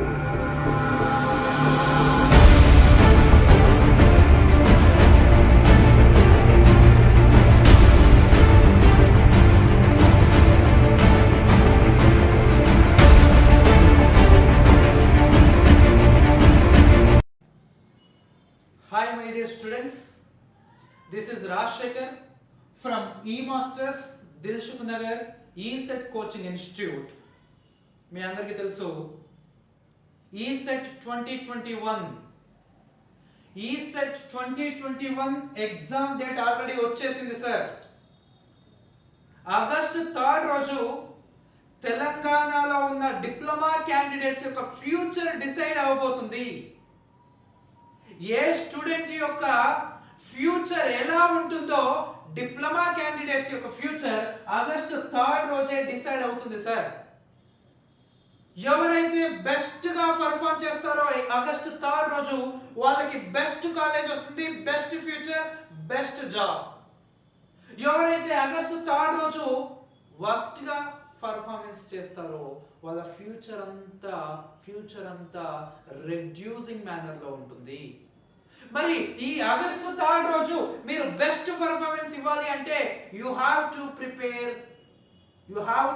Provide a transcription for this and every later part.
Hi my dear students, this is Rajshekhar from eMasters Dilshuk Nagar ESET Coaching Institute. మీ అందరికీ తెలుసు ESET 2021 exam date already వచ్చేసింది sir. August 3 రోజు తెలంగాణలో ఉన్న diploma candidates యొక్క future decide అవబోతుంది. ఏ స్టూడెంట్ యొక్క ఫ్యూచర్ ఎలా ఉంటుందో డిప్లొమా క్యాండిడేట్స్ యొక్క ఫ్యూచర్ ఆగస్టు 3 రోజే డిసైడ్ అవుతుంది సార్. ఎవరైతే బెస్ట్ గా పర్ఫామ్ చేస్తారో ఆగస్టు 3 రోజు వాళ్ళకి బెస్ట్ కాలేజ్ వస్తుంది, బెస్ట్ ఫ్యూచర్, బెస్ట్ జాబ్. ఎవరైతే ఆగస్టు 3 రోజు వర్స్ట్ గా పర్ఫార్మెన్స్ చేస్తారో వాళ్ళ ఫ్యూచర్ అంతా రెడ్యూసింగ్ మేనర్ లో ఉంటుంది. మరి ఈ ఆగస్టు 3 రోజు మీరు బెస్ట్ పర్ఫార్మెన్స్ ఇవ్వాలి అంటే you have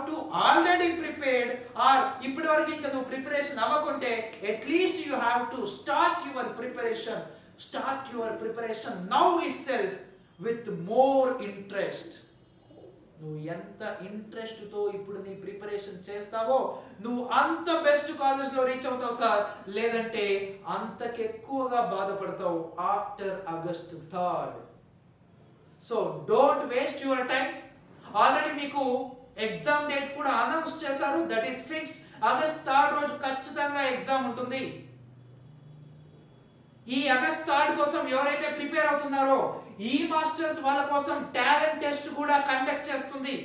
to already prepared, or ఇప్పటి వరకు ఇంకా నువ్వు ప్రిపరేషన్ అవ్వకుంటే at least you have to start your preparation now itself with more interest. నువ్వు ఎంత ఇంట్రెస్ట్ తో ఇప్పుడు నీ ప్రిపరేషన్ చేస్తావో నువ్వు అంత బెస్ట్ కాలేజ్ లో రీచ్ అవుతావు సార్, లేదంటే అంతకెక్కువగా బాధపడతావు after August 3. So don't waste your time. Already మీకు ఎగ్జామ్ డేట్ కూడా అనౌన్స్ చేశారు, దట్ ఈస్ ఫిక్స్డ్. ఆగస్ట్ 3 రోజు ఖచ్చితంగా ఎగ్జామ్ ఉంటుంది. ఈ ఆగస్ట్ 3 కోసం ఎవరైతే ప్రిపేర్ అవుతున్నారో ఈ మాస్టర్స్ వాళ్ళ కోసం టాలెంట్ టెస్ట్ కూడా కండక్ట్ చేస్తుంది.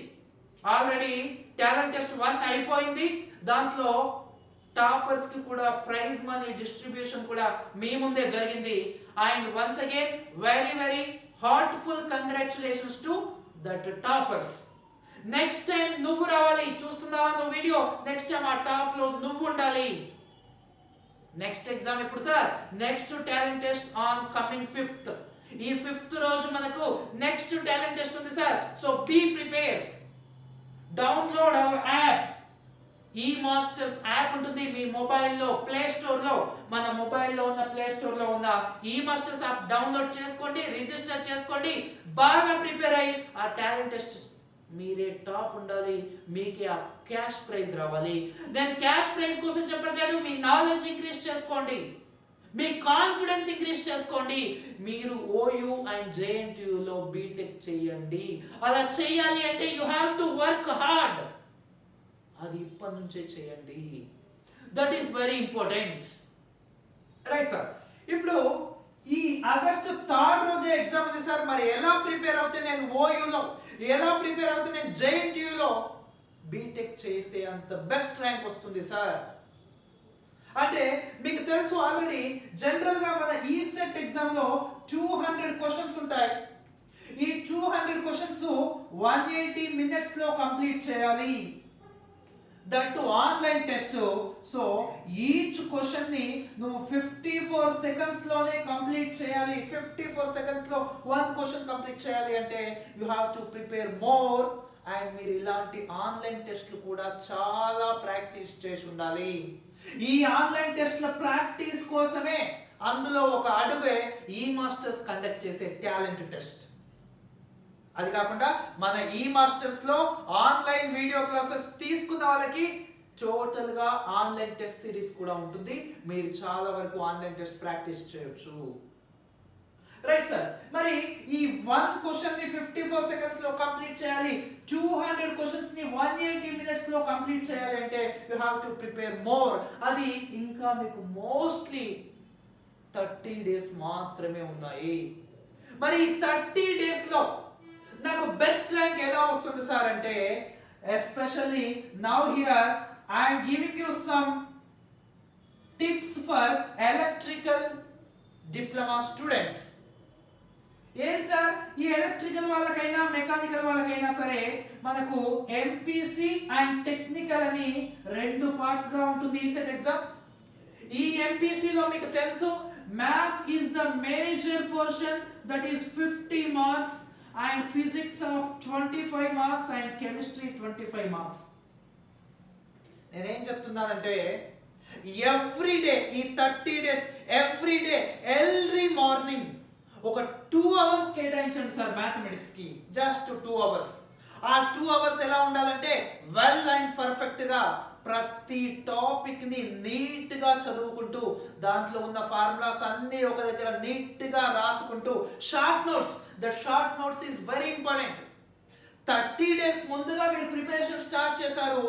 ఆల్రెడీ టాలెంట్ టెస్ట్ 1 అయిపోయింది. దాంట్లో టాపర్స్ కి కూడా ప్రైజ్ మనీ డిస్ట్రిబ్యూషన్ కూడా మీ ముందే జరిగింది. And once again very heartful congratulations to that toppers. Next time నువ్వు రావాలి. చూస్తున్నావా నువ్వు వీడియో? నెక్స్ట్ టైం ఆ టాప్ లో నువ్వు ఉండాలి. నెక్స్ట్ ఎగ్జామ్ ఎప్పుడు sir? Next talent test on coming 5th. ఈ 5th రోజు మనకు నెక్స్ట్ టాలెంట్ టెస్ట్ ఉంది sir. So be prepare. Download our app. ఈ మాస్టర్స్ యాప్ ఉంటుంది మీ మొబైల్లో ప్లే స్టోర్ లో. మన మొబైల్లో ఉన్న ప్లే స్టోర్ లో ఉన్న ఈ మాస్టర్స్ యాప్ డౌన్లోడ్ చేసుకోండి, రిజిస్టర్ చేసుకోండి. బాగా ప్రిపేర్ అయ్యి ఆ టాలెంట్ టెస్ట్ మీరే టాప్ ఉండాలి, మీకే ఆ క్యాష్ ప్రైజ్ రావాలి. నేను క్యాష్ ప్రైజ్ కోసం చెప్పట్లేదు, మీ నాలెడ్జ్ ఇంక్రీజ్ చేసుకోండి, మీ కాన్ఫిడెన్స్ ఇంక్రీజ్ చేసుకోండి. మీరు ఓయూ అండ్ జేఎన్టీయూ లో బీటెక్ చేయండి. అలా చేయాలి అంటే you have to work hard. అది ఇప్పటి నుంచే చేయండి. That is very important. Right sir. ఇప్పుడు ఈ ఆగస్టు 3 రోజే ఎగ్జామ్ ఉంది సార్. మరి ఎలా ప్రిపేర్ అవుతే నేను ఓయూలో, ఎలా ప్రిపేర్ అవుతే నేను జేఎన్టీయూలో బీటెక్ చేసే అంత బెస్ట్ ర్యాంక్ వస్తుంది సార్? అంటే మీకు తెలుసు ఆల్రెడీ జనరల్ గా మన ఈసెట్ ఎగ్జామ్ లో 200 క్వశ్చన్స్ ఉంటాయి. ఈ 200 క్వశ్చన్స్ 180 minutes లో కంప్లీట్ చేయాలి. That online test. So each question ని నువ్వు 54 seconds లోనే కంప్లీట్ చేయాలి. 54 seconds లో 1 క్వశ్చన్ కంప్లీట్ చేయాలి అంటే you have to prepare more. And మీరు ఇలాంటి ఆన్లైన్ టెస్ట్లు కూడా చాలా ప్రాక్టీస్ చేసి ఉండాలి. ఈ ఆన్లైన్ టెస్ట్ల ప్రాక్టీస్ కోసమే అందులో ఒక అడుగే ఈ మాస్టర్స్ కండక్ట్ చేసే టాలెంట్ టెస్ట్. అది కాకుండా మన ఈ మాస్టర్స్ లో ఆన్లైన్ వీడియో క్లాసెస్ తీసుకున్న వాళ్ళకి టోటల్ గా ఆన్లైన్ టెస్ట్ సిరీస్ కూడా ఉంటుంది. మీరు చాలా వరకు ఆన్లైన్ టెస్ట్ ప్రాక్టీస్ చేయొచ్చు. Right sir. మరి ఈ 1 క్వశ్చన్ ని 54 seconds లో కంప్లీట్ చేయాలి. 200 క్వశ్చన్స్ ని 180 minutes లో కంప్లీట్ చేయాలి అంటే you have to prepare more. అది ఇంకా మీకు మోస్ట్లీ 30 days మాత్రమే ఉన్నాయి. మరి 30 days లో నాకు బెస్ట్ ర్యాంక్ ఎలా వస్తుంది సార్ అంటే especially now here I am giving you some tips for electrical diploma students. ఏం సార్, ఈ ఎలక్ట్రికల్ వాళ్ళకైనా మెకానికల్ వాళ్ళకైనా సరే మనకు ఎంపీసీ అండ్ టెక్నికల్ అని 2 పార్ట్స్ గా ఉంటుంది ఈ సెట్ ఎగ్జామ్. ఈ ఎంపీసీలో మీకు తెలుసు maths is the major portion, that is 50 marks, and physics of 25 marks and chemistry 25 marks. నేనేం చెప్తున్నానంటే ఎవ్రీ డే ఈ 30 days every day early morning ఒక 2 అవర్స్ కేటాయించండి సార్ మ్యాథమెటిక్స్ కి, జస్ట్ 2 అవర్స్. ఆ 2 అవర్స్ ఎలా ఉండాలంటే వెల్ అండ్ పర్ఫెక్ట్ గా ప్రతి టాపిక్ ని నీట్ గా చదువుకుంటూ దాంట్లో ఉన్న ఫార్ములాస్ అన్ని ఒక దగ్గర నీట్ గా రాసుకుంటూ short notes, that short notes is very important. 30 days ముందుగా మీరు ప్రిపరేషన్ స్టార్ట్ చేశారు,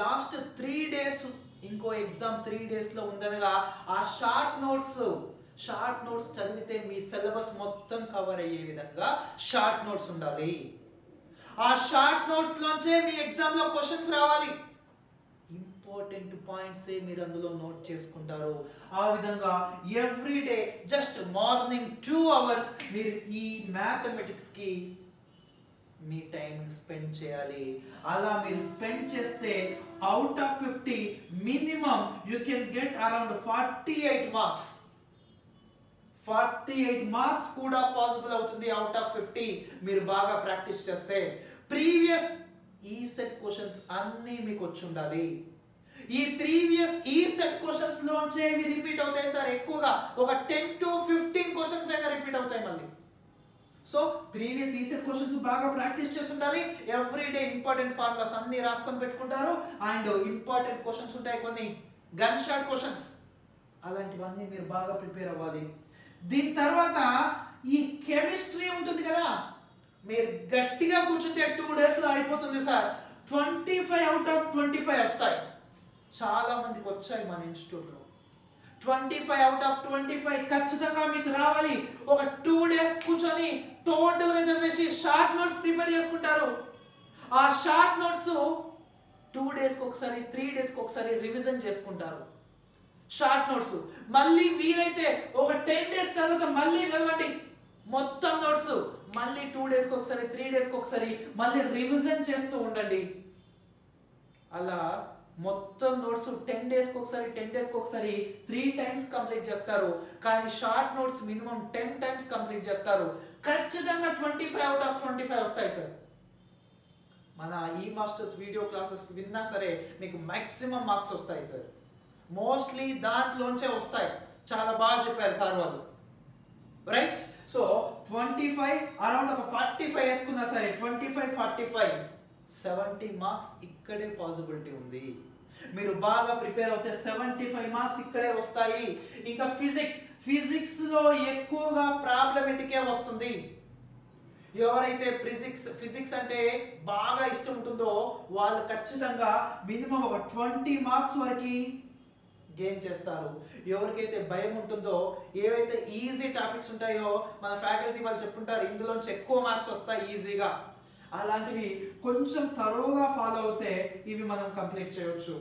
లాస్ట్ 3 డేస్ ఇంకో ఎగ్జామ్ 3 డేస్ లో ఉందనగా ఆ షార్ట్ నోట్స్ చదివితే మీ సిలబస్ మొత్తం కవర్ అయ్యే విధంగా షార్ట్ నోట్స్ ఉండాలి. ఆ షార్ట్ నోట్స్ లోంచే మీ ఎగ్జామ్ లో క్వశ్చన్స్ రావాలి. ఇంపార్టెంట్ పాయింట్స్ మీరు అందులో నోట్ చేసుకుంటారు. ఆ విధంగా every day just morning 2 hours మీరు ఈ మ్యాథమెటిక్స్ కి మీ టైం స్పెండ్ చేయాలి. అలా మీరు స్పెండ్ చేస్తే out of 50 minimum you can get around 48 marks. 48 marks కూడా పాసిబుల్ అవుతుంది అవుట్ ఆఫ్ 50 మీరు బాగా ప్రాక్టీస్ చేస్తే. ప్రీవియస్ ఈ సెట్ క్వశ్చన్స్ అన్నీ మీకు వచ్చి ఉండాలి. ఈ ప్రీవియస్ ఈ సెట్ క్వశ్చన్స్ లోంచే ఇవి రిపీట్ అవుతాయి సార్, ఎక్కువగా ఒక 10 to 15 క్వశ్చన్స్ అయినా రిపీట్ అవుతాయి మళ్ళీ. సో ప్రీవియస్ ఈ సెట్ క్వశ్చన్స్ బాగా ప్రాక్టీస్ చేసి ఉండాలి. ఎవ్రీ డే ఇంపార్టెంట్ ఫార్ములాస్ అన్ని రాసుకొని పెట్టుకుంటారు. అండ్ ఇంపార్టెంట్ క్వశ్చన్స్ ఉంటాయి కొన్ని గన్ షాట్ క్వశ్చన్స్, అలాంటివన్నీ మీరు బాగా ప్రిపేర్ అవ్వాలి. దీని తర్వాత ఈ కెమిస్ట్రీ ఉంటుంది కదా, మీరు గట్టిగా కూర్చుంటే 2 డేస్ లో అయిపోతుంది సార్. 25 అవుట్ ఆఫ్ 25 వస్తాయి. చాలా మందికి వచ్చాయి మన ఇన్స్టిట్యూట్ లో. 25 అవుట్ ఆఫ్ 25 ఖచ్చితంగా మీకు రావాలి. ఒక 2 డేస్ కూర్చొని టోటల్ గా చదివేసి షార్ట్ నోట్స్ ప్రిపేర్ చేసుకుంటారు. ఆ షార్ట్ నోట్స్ 2 డేస్ కి ఒకసారి 3 డేస్ కి ఒకసారి రివిజన్ చేసుకుంటారు. షార్ట్ నోట్స్ మళ్ళీ వీలైతే ఒక 10 డేస్ తర్వాత మళ్ళీ చదవండి మొత్తం నోట్స్. మళ్ళీ 2 డేస్ కి ఒకసారి 3 డేస్ కి ఒకసారి మళ్ళీ రివిజన్ చేస్తూ ఉండండి. అలా మొత్తం నోట్స్ 10 డేస్ కి ఒకసారి 10 డేస్ కి ఒకసారి 3 టైమ్స్ కంప్లీట్ చేస్తారు. కానీ short notes minimum 10 times complete చేస్తారు. ఖచ్చితంగా 25 అవుట్ ఆఫ్ 25 వస్తాయి సార్. మన ఈ మాస్టర్స్ వీడియో క్లాసెస్ విన్నా సరే మీకు మాక్సిమం మార్క్స్ వస్తాయి సార్. మోస్ట్లీ దాంట్లోంచే వస్తాయి. చాలా బాగా చెప్పారు సార్ వాళ్ళు, రైట్? సో 25 అరౌండ్ ఒక 45 వేసుకున్నా సరే 25 45 70 మార్క్స్ ఇక్కడే పాసిబిలిటీ ఉంది. మీరు బాగా ప్రిపేర్ అవుతే 75 మార్క్స్ ఇక్కడే వస్తాయి. ఇంకా ఫిజిక్స్ లో ఎక్కువగా ప్రాబ్లమెటికే వస్తుంది. ఎవరైతే ఫిజిక్స్ అంటే బాగా ఇష్టం ఉంటుందో వాళ్ళు ఖచ్చితంగా మినిమం ఒక 20 మార్క్స్ వరకు గెయిన్ చేస్తారు. ఎవరికైతే భయం ఉంటుందో, ఏవైతే ఈజీ టాపిక్స్ ఉంటాయో మన ఫ్యాకల్టీ వాళ్ళు చెప్పుంటారు ఇందులోంచి ఎక్కువ మార్క్స్ వస్తాయి ఈజీగా, అలాంటివి కొంచెం తరోగా ఫాలో అవుతే ఇవి మనం కంప్లీట్ చేయొచ్చు.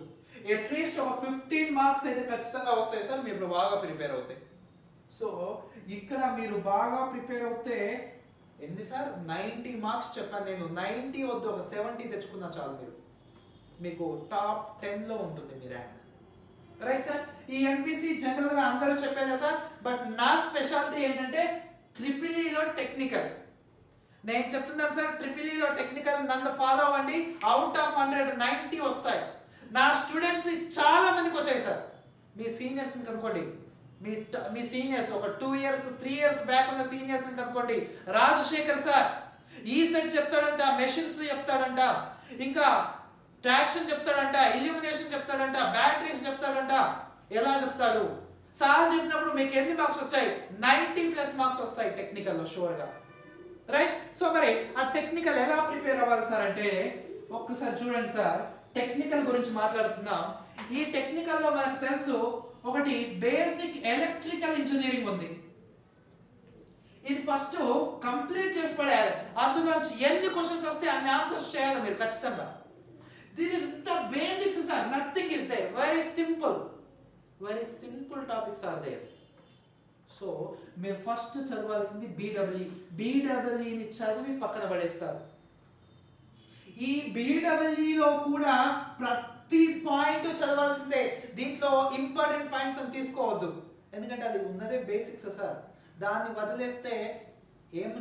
అట్లీస్ట్ ఒక 15 మార్క్స్ అయితే ఖచ్చితంగా వస్తాయి సార్ మీరు బాగా ప్రిపేర్ అవుతాయి. సో ఇక్కడ మీరు బాగా ప్రిపేర్ అవుతే ఎన్ని సార్ 90 మార్క్స్ చెప్పాను నేను. 90 వద్దు, ఒక 70 తెచ్చుకున్నా చాలు. మీకు టాప్ 10 లో ఉంటుంది మీ ర్యాంక్, రైట్ సార్? ఈ ఎంపీసీ జనరల్ గా అందరూ చెప్పేదే సార్, బట్ నా స్పెషాలిటీ ఏంటంటే ట్రిపుల్ లో టెక్నికల్. నేను చెప్తున్నాను సార్, ట్రిపుల్ లో టెక్నికల్ నన్ను ఫాలో అవ్వండి. అవుట్ ఆఫ్ 100 90 వస్తాయి. నా స్టూడెంట్స్ చాలా మందికి వచ్చాయి సార్. మీ సీనియర్స్ ని కనుక్కోండి, మీ సీనియర్స్ ఒక 2 ఇయర్స్ 3 ఇయర్స్ బ్యాక్ ఉన్న సీనియర్స్ ని కనుక్కోండి. రాజశేఖర్ సార్ ఈ సెట్ చెప్తాడంట, మెషిన్స్ చెప్తాడంట, ఇంకా ట్రాక్షన్ చెప్తాడంట, ఇల్యూమినేషన్ చెప్తాడంట, బ్యాటరీస్ చెప్తాడంట. ఎలా చెప్తాడు సార్? చెప్పినప్పుడు మీకు ఎన్ని మార్క్స్ వచ్చాయి? 90+ మార్క్స్ వస్తాయి టెక్నికల్ లో షూర్ గా, రైట్? సో మరి ఆ టెక్నికల్ ఎలా ప్రిపేర్ అవ్వాలి సార్ అంటే ఒక్కసారి చూడండి సార్. టెక్నికల్ గురించి మాట్లాడుతున్నాం. ఈ టెక్నికల్ లో మనకు తెలుసు ఒకటి బేసిక్ ఎలక్ట్రికల్ ఇంజనీరింగ్ ఉంది. ఇది ఫస్ట్ కంప్లీట్ చేసి పడేయాలి. అందులోంచి ఎన్ని క్వశ్చన్స్ వస్తే అన్ని ఆన్సర్స్ చేయాలి మీరు ఖచ్చితంగా. దీని ఇంత basics sir, nothing is there. Very simple topics are there. So మీరు ఫస్ట్ చదవాల్సింది బీడబ్ల్యూని చదివి పక్కన పడేస్తారు. ఈ బీడబ్ల్యూలో కూడా ప్రతి పాయింట్ చదవాల్సిందే, దీంట్లో ఇంపార్టెంట్ పాయింట్స్ అని తీసుకోవద్దు, ఎందుకంటే అది ఉన్నదే బేసిక్స్ సార్. దాన్ని వదిలేస్తే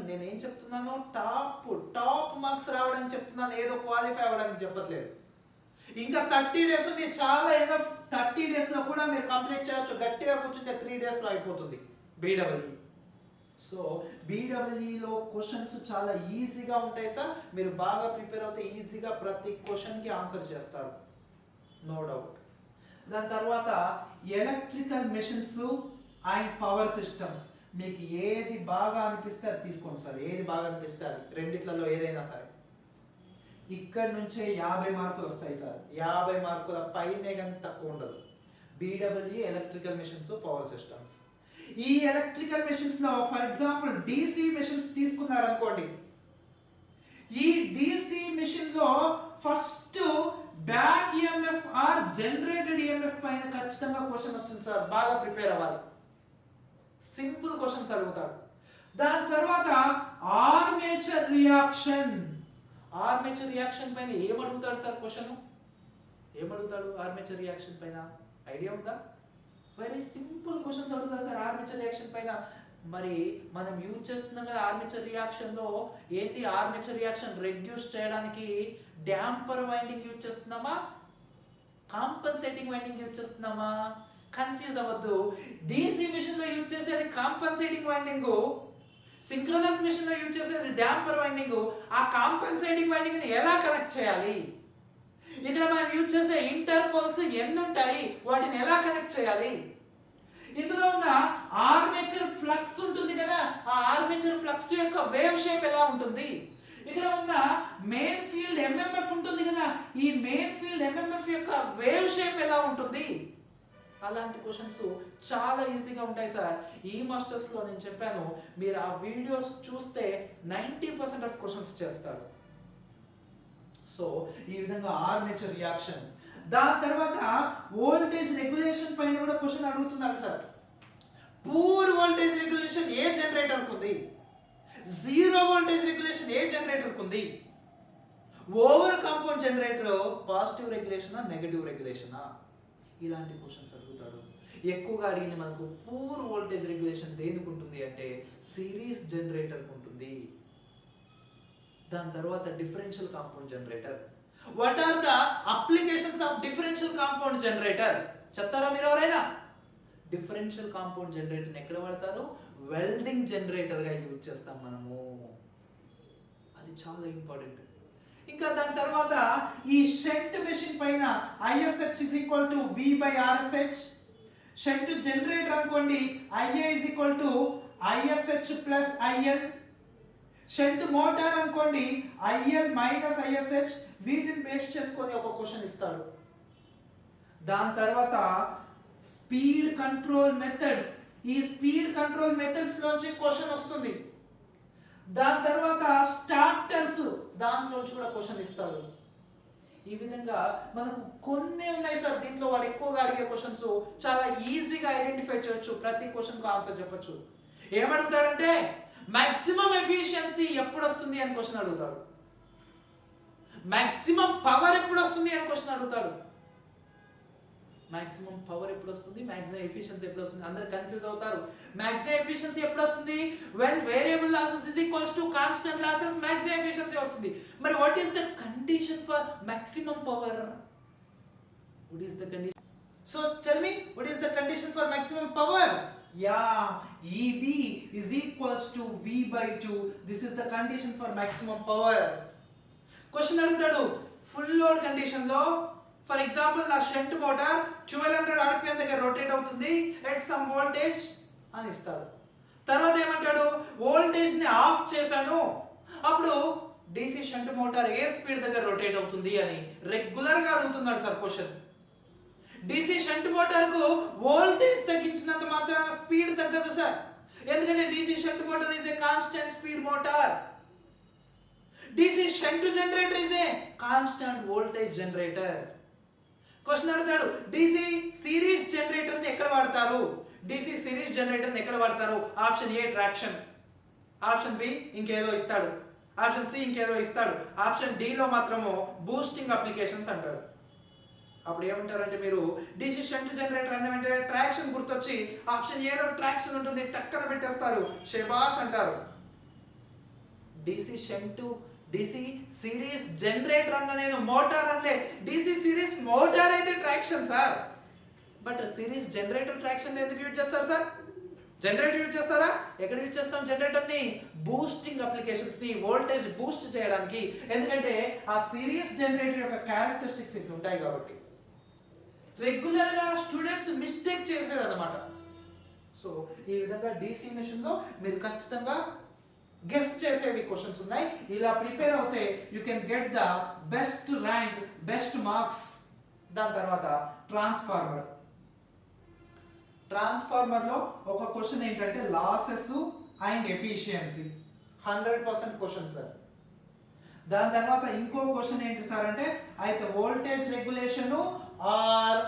నేనేం చెప్తున్నాను, టాప్ మార్క్స్ రావడానికి చెప్తున్నాను, ఏదో క్వాలిఫై అవ్వడానికి చెప్పట్లేదు. ఇంకా 30 days ఉంది, చాలా ఏదో 30 days లో కూడా మీరు కంప్లీట్ చేయొచ్చు, గట్టిగా కూర్చుంటే 3 days లో అయిపోతుంది బీడబ్ల్యూ. సో బీడబ్ల్యూలో క్వశ్చన్స్ చాలా ఈజీగా ఉంటాయి సార్, మీరు బాగా ప్రిపేర్ అవుతే ఈజీగా ప్రతి క్వశ్చన్కి ఆన్సర్ చేస్తారు, నో డౌట్. దాని తర్వాత electrical machines and power systems, మీకు ఏది బాగా అనిపిస్తే అది తీసుకోండి సార్, ఏది బాగా అనిపిస్తే అది, రెండిట్లలో ఏదైనా సరే. ఇక్కడ నుంచే 50 మార్కులు వస్తాయి సార్, 50 మార్కుల పైనే కానీ తక్కువ ఉండదు. BW electrical machines power systems. ఈ ఎలక్ట్రికల్ మెషిన్స్ లో ఫర్ ఎగ్జాంపుల్ డిసి మెషిన్స్ తీసుకున్నారు అనుకోండి, ఈ డిసి మెషిన్ లో first back EMF or generated EMF పైన ఖచ్చితంగా క్వశ్చన్ వస్తుంది సార్, బాగా ప్రిపేర్ అవ్వాలి, సింపుల్ క్వశ్చన్స్ అడుగుతాడు. దాని తర్వాత ఆర్మేచర్ రియాక్షన్, ఆర్మేచర్ రియాక్షన్ పైన ఏమడుగుతాడు సార్ క్వశ్చన్, ఏమడుగుతాడు ఆర్మేచర్ రియాక్షన్ పైన, ఐడియా ఉందా? వెరీ సింపుల్ క్వశ్చన్స్ అడుగుతారు సార్ ఆర్మేచర్ రియాక్షన్ పైన. మరి మనం యూజ్ చేస్తున్నాం కదా ఆర్మేచర్ రియాక్షన్ లో, ఏంటి ఆర్మేచర్ రియాక్షన్ రెడ్యూస్ చేయడానికి డాంపర్ వైండింగ్ యూజ్ చేస్తున్నామా, కాంపన్సేటింగ్ వైండింగ్ యూజ్ చేస్తున్నామా? కన్ఫ్యూజ్ అవ్వద్దు, డిసి మెషిన్ లో యూజ్ చేసేది కాంపన్సేటింగ్ వైండింగ్, సింక్రోనస్ మెషిన్ లో యూజ్ చేసేది డాంపర్ వైండింగ్. ఆ కాంపన్సేటింగ్ వైండింగ్ ని ఎలా కనెక్ట్ చేయాలి, ఇక్కడ మనం యూజ్ చేసే ఇంటర్పోల్స్ ఎన్ని ఉంటాయి, వాటిని ఎలా కనెక్ట్ చేయాలి, ఇందులో ఉన్న ఆర్మేచర్ ఫ్లక్స్ ఉంటుంది కదా, ఆ ఆర్మేచర్ ఫ్లక్స్ యొక్క వేవ్ షేప్ ఎలా ఉంటుంది, ఇక్కడ ఉన్న మెయిన్ ఫీల్డ్ ఎంఎంఎఫ్ ఉంటుంది కదా, ఈ మెయిన్ ఫీల్డ్ ఎంఎంఎఫ్ యొక్క వేవ్ షేప్ ఎలా ఉంటుంది, అలాంటి క్వశ్చన్స్ చాలా ఈజీగా ఉంటాయి సార్. ఈ మాస్టర్స్ లో నేను చెప్పాను, మీరు ఆ వీడియోస్ చూస్తే 90% ఆఫ్ క్వశ్చన్స్ చేస్తారు. సో ఈ విధంగా ఆర్మేచర్ రియాక్షన్. దాని తర్వాత వోల్టేజ్ రెగ్యులేషన్ పైన కూడా క్వశ్చన్ అడుగుతున్నాడు సార్. పూర్ వోల్టేజ్ రెగ్యులేషన్ ఏ జనరేటర్ ఉంది, జీరో వోల్టేజ్ రెగ్యులేషన్ ఏ జనరేటర్ ఉంది, ఓవర్ కాంపౌండ్ జనరేటర్ పాజిటివ్ రెగ్యులేషనా నెగటివ్ రెగ్యులేషనా, ఇలాంటి క్వశ్చన్స్ అడుగుతాడు. ఎక్కువగా అడిగింది మనకు పూర్ వోల్టేజ్ రెగ్యులేషన్ దేనికి ఉంటుంది అంటే సిరీస్ జనరేటర్ ఉంటుంది. దాని తర్వాత differential compound generator. What are the applications of differential compound generator చెప్తారా మీరు ఎవరైనా? డిఫరెన్షియల్ కాంపౌండ్ జనరేటర్ ఎక్కడ వాడతారు? వెల్డింగ్ జనరేటర్ గా యూజ్ చేస్తాం మనము, అది చాలా ఇంపార్టెంట్. ఇంకా దాని తర్వాత ఈ షంట్ మెషిన్ పైన ISH is equal to V/RSH, shunt generator అనుకోండి IA is equal to ISH plus IL, shunt motor అనుకోండి IL minus ISH, వీటిని బేస్ చేసుకొని ఒక క్వశ్చన్ ఇస్తాడు. దాని తర్వాత స్పీడ్ కంట్రోల్ మెథడ్స్, ఈ స్పీడ్ కంట్రోల్ మెథడ్స్ లోంచి క్వశ్చన్ వస్తుంది. దాని తర్వాత స్టార్టర్స్, దాంట్లోంచి కూడా క్వశ్చన్ ఇస్తాడు. ఈ విధంగా మనకు కొన్ని ఉన్నాయి సార్, దీంట్లో వాడు ఎక్కువగా అడిగే క్వశ్చన్స్ చాలా ఈజీగా ఐడెంటిఫై చేయొచ్చు, ప్రతి క్వశ్చన్ కు ఆన్సర్ చెప్పొచ్చు. ఏమడుగుతాడంటే మాక్సిమం ఎఫిషియన్సీ ఎప్పుడు వస్తుంది అని క్వశ్చన్ అడుగుతాడు, మాక్సిమం పవర్ ఎప్పుడు వస్తుంది అని క్వశ్చన్ అడుగుతాడు. మాక్సిమం పవర్ ఎప్పుడు వస్తుంది, మాక్సిమం ఎఫిషియన్సీ ఎప్పుడు వస్తుంది, అందరు కన్ఫ్యూజ్ అవుతారు. మాక్సిమం ఎఫిషియన్సీ ఎప్పుడు వస్తుంది? when variable losses is equals to constant losses, maximum efficiency వస్తుంది. మరి what is the condition for maximum power? What is the condition? So tell me, what is the condition for maximum power? Yeah, EB is equals to V/2. This is the condition for maximum power. Question అడుగుతాడు, full load condition లో for example నా shunt motor 1200 RPM దగ్గర rotate అవుతుంది at some voltage అని ఇస్తాడు. తర్వాత ఏమంటాడు, voltage ని ఆఫ్ చేశాను, అప్పుడు DC షంట్ మోటార్ ఏ స్పీడ్ దగ్గర రొటేట్ అవుతుంది అని రెగ్యులర్ గా అడుగుతున్నాడు sir question. DC shunt motor కు వోల్టేజ్ తగ్గించినంత మాత్రాన స్పీడ్ తగ్గదు సార్, ఎందుకంటే DC shunt motor is a constant speed motor. DC shunt generator is a constant voltage generator. Question అడుగుతాడు, DC సిరీస్ జనరేటర్ ని ఎక్కడ వాడతారు, DC సిరీస్ జనరేటర్ ని ఎక్కడ వాడతారు? Option A traction, option B ఇంకేదో ఇస్తాడు, ఆప్షన్ సి ఇంకేదో ఇస్తాడు, ఆప్షన్ డి లో మాత్రము బూస్టింగ్ అప్లికేషన్స్ అంటాడు. అప్పుడు ఏమంటారంటే మీరు DC షంట్ జనరేటర్ అన్న వెంటనే ట్రాక్షన్ గుర్తొచ్చి ఆప్షన్ ఏలో ట్రాక్షన్ ఉంటుంది టక్కన పెట్టేస్తారు, శబాష్ అంటారు. DC సిరీస్ జనరేటర్ అన్న నేను మోటార్ అనలే, DC సిరీస్ మోటార్ అయితే traction sir. But series generator traction ఎందుకు యూజ్ చేస్తారు సార్? జనరేటర్ యూజ్ చేస్తారా? ఎక్కడ యూజ్ చేస్తాం జనరేటర్ ని? బూస్టింగ్ అప్లికేషన్స్ ని వోల్టేజ్ బూస్ట్ చేయడానికి. ఎందుకంటే ఆ సిరీస్ జనరేటర్ యొక్క క్యారెక్టరిస్టిక్స్ ఇట్లా ఉంటాయి కాబట్టి రెగ్యులర్ గా స్టూడెంట్స్ మిస్టేక్ చేశారు అన్నమాట. సో ఈ విధంగా DC మెషిన్ లో మీరు ఖచ్చితంగా గెస్ట్ చేసేవి క్వశ్చన్స్ ఉన్నాయి. ఇలా ప్రిపేర్ అవుతే you can get the best rank, best marks. దాని తర్వాత ట్రాన్స్ఫార్మర్ లో ఒక క్వశ్చన్ ఏంటంటే losses and efficiency 100% question sir. దాని తర్వాత ఇంకో క్వశ్చన్ ఏంటి సార్ అంటే అయితే వోల్టేజ్ రెగ్యులేషన్ ఆర్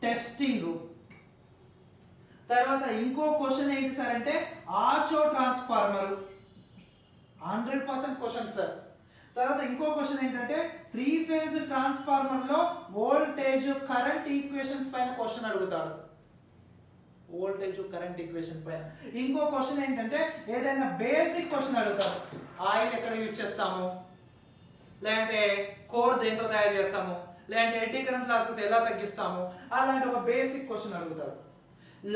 టెస్టింగ్. తర్వాత ఇంకో క్వశ్చన్ ఏంటి సార్ అంటే ఆటో ట్రాన్స్ఫార్మర్ 100% క్వశ్చన్ సార్. తర్వాత ఇంకో క్వశ్చన్ ఏంటంటే 3 ఫేజ్ ట్రాన్స్ఫార్మర్ లో వోల్టేజ్ కరెంట్ ఈక్వేషన్స్ పైన క్వశ్చన్ అడుగుతాడు. వోల్టేజ్ కరెంట్ ఈక్వేషన్ పైన. ఇంకో క్వశ్చన్ ఏంటంటే ఏదైనా బేసిక్ క్వశ్చన్ అడుగుతారు. ఆయిల్ ఎక్కడ యూజ్ చేస్తాము, లేదంటే కోర్ దేంతో తయారు చేస్తాము, లేదంటే ఎడ్డీ కరెంట్ లాసెస్ ఎలా తగ్గిస్తాము, అలాంటి ఒక బేసిక్ క్వశ్చన్ అడుగుతారు.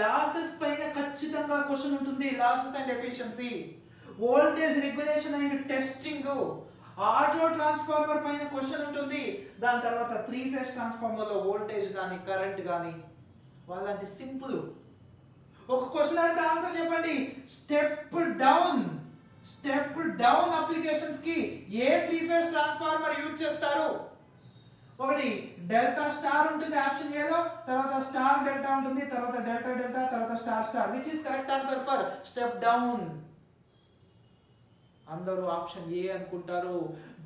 లాసెస్ పైన ఖచ్చితంగా క్వశ్చన్ ఉంటుంది, losses and efficiency. Voltage regulation and testing, auto transformer పైన క్వశ్చన్ ఉంటుంది. దాని తర్వాత 3 ఫేజ్ ట్రాన్స్ఫార్మర్ లో వోల్టేజ్ కానీ కరెంట్ కానీ వాళ్ళంటి సింపుల్. ఒక క్వశ్చన్ అడిగితే ఆన్సర్ చెప్పండి. స్టెప్ డౌన్ అప్లికేషన్స్ కి ఏ 3 ఫేజ్ ట్రాన్స్ఫార్మర్ యూజ్ చేస్తారు? ఒకటి డెల్టా స్టార్ ఉంటుంది ఆప్షన్ ఏలో, తర్వాత స్టార్ డెల్టా ఉంటుంది, తర్వాత డెల్టా డెల్టా, తర్వాత star star. Which is correct answer for step down? అందరూ ఆప్షన్ ఏ అనుకుంటారు,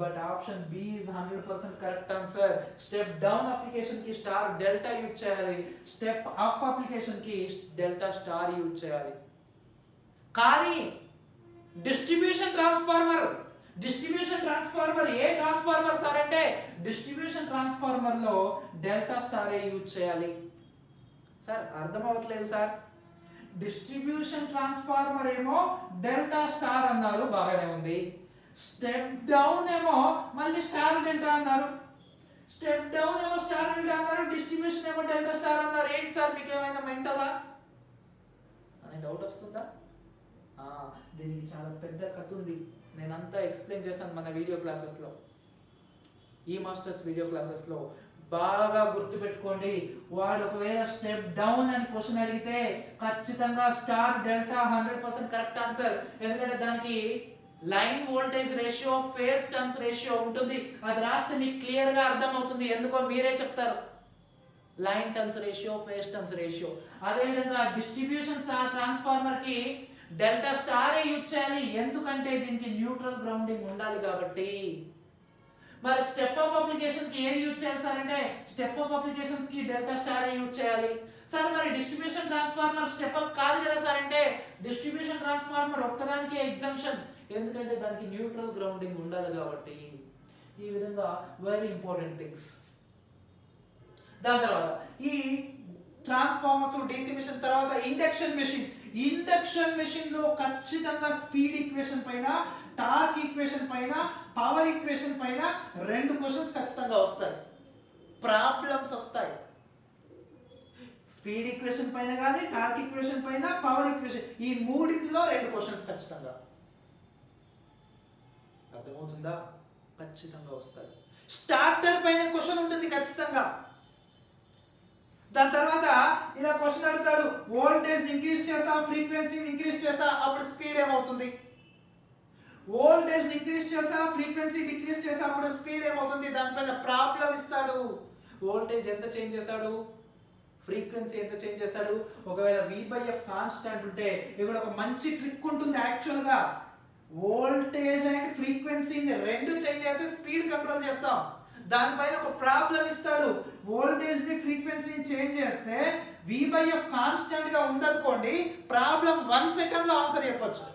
but option B is 100% correct answer. Step down application కి స్టార్ డెల్టా యూజ్ చేయాలి, స్టెప్ అప్ అప్లికేషన్ కి డెల్టా స్టార్ యూజ్ చేయాలి. కానీ distribution transformer ఏ transformer sir అంటే distribution transformer లో డెల్టా స్టార్ యూజ్ చేయాలి. సార్ అర్థం అవ్వట్లేదు సార్. డిస్ట్రిబ్యూషన్ ట్రాన్స్ఫార్మర్ ఏమో డెల్టా స్టార్ అన్నారు, బాగానే ఉంది. స్టెప్ డౌన్ ఏమో మళ్ళీ స్టార్ డెల్టా అన్నారు, స్టెప్ డౌన్ ఏమో స్టార్ డెల్టా అన్నారు, డిస్ట్రిబ్యూషన్ ఏమో డెల్టా స్టార్ అన్నారు. ఏంటి సార్ మీకు ఏమైనా మెంటలా అనే డౌట్ వస్తుందా? దీనికి చాలా పెద్ద కథ ఉంది, నేనంతా ఎక్స్ప్లెయిన్ చేశాను మన వీడియో క్లాసెస్లో, ఈ మాస్టర్స్ వీడియో క్లాసెస్లో. బాగా గుర్తుపెట్టుకోండి. వాడు ఒకవేళ స్టెప్ డౌన్ అని క్వశ్చన్ అడిగితే ఖచ్చితంగా స్టార్ డెల్టా 100% కరెక్ట్ ఆన్సర్. ఎందుకంటే దానికి line voltage ratio, phase turns ratio ఉంటుంది. అది రాస్తే మీకు క్లియర్ గా అర్థం అవుతుంది. ఎందుకో మీరే చెప్తారు, line turns ratio, phase turns ratio. అదే విధంగా డిస్ట్రిబ్యూషన్ ట్రాన్స్ఫార్మర్ కి డెల్టా స్టార్ యూజ్ చేయాలి, ఎందుకంటే దీనికి న్యూట్రల్ గ్రౌండింగ్ ఉండాలి కాబట్టి. మరి స్టెప్ అప్ అప్లికేషన్ కి ఏది యూజ్ చేయాలి సార్ అంటే స్టెప్ అప్ అప్లికేషన్స్ కి డెల్టా స్టార్ యూజ్ చేయాలి. సార్ మరి డిస్ట్రిబ్యూషన్ ట్రాన్స్ఫార్మర్ స్టెప్ అప్ కాదు కదా సార్ అంటే డిస్ట్రిబ్యూషన్ ట్రాన్స్ఫార్మర్ ఒక్కదానికి ఎగ్జంప్షన్, ఎందుకంటే దానికి న్యూట్రల్ గ్రౌండింగ్ ఉండాలి కాబట్టి. ఈ విధంగా వెరీ ఇంపార్టెంట్ థింగ్స్. దాని తర్వాత ఈ ట్రాన్స్ఫార్మర్స్, DC మెషిన్ తర్వాత ఇండక్షన్ మెషిన్ లో ఖచ్చితంగా స్పీడ్ ఈక్వేషన్ పైన, టార్క్ ఈక్వేషన్ పైన, పవర్ ఈక్వేషన్ పైన 2 క్వశ్చన్స్ ఖచ్చితంగా వస్తాయి, ప్రాబ్లమ్స్ వస్తాయి. స్పీడ్ ఈక్వేషన్ పైన కానీ, టార్క్ ఈక్వేషన్ పైన, పవర్ ఈక్వేషన్, ఈ మూడింటిలో 2 క్వశ్చన్స్ ఖచ్చితంగా. అర్థమవుతుందా? ఖచ్చితంగా వస్తాయి. స్టార్టర్ పైన క్వశ్చన్ ఉంటుంది ఖచ్చితంగా. దాని తర్వాత ఇలా క్వశ్చన్ అడుగుతాడు, వోల్టేజ్ ఇంక్రీజ్ చేసా, ఫ్రీక్వెన్సీని ఇంక్రీజ్ చేసా, అప్పుడు స్పీడ్ ఏమవుతుంది? వోల్టేజ్ ఇంక్రీజ్ చేసా, ఫ్రీక్వెన్సీ డిక్రీజ్ చేసా, అప్పుడు స్పీడ్ ఏమవుతుంది? దానిపైన ప్రాబ్లం ఇస్తాడు. వోల్టేజ్ ఎంత చేంజ్ చేశాడు, ఫ్రీక్వెన్సీ ఎంత చేంజ్ చేశాడు. ఒకవేళ V/F కాన్స్టెంట్ ఉంటే ఇక్కడ ఒక మంచి ట్రిక్ ఉంటుంది. యాక్చువల్ గా వోల్టేజ్ అండ్ ఫ్రీక్వెన్సీని 2 చేంజ్ చేసి స్పీడ్ కంట్రోల్ చేస్తాం. దానిపైన ఒక ప్రాబ్లం ఇస్తాడు. వోల్టేజ్ ని ఫ్రీక్వెన్సీని చేంజ్ చేస్తే V/F కాన్స్టెంట్ గా ఉందనుకోండి, ప్రాబ్లం 1 సెకండ్ లో ఆన్సర్ చెప్పొచ్చు.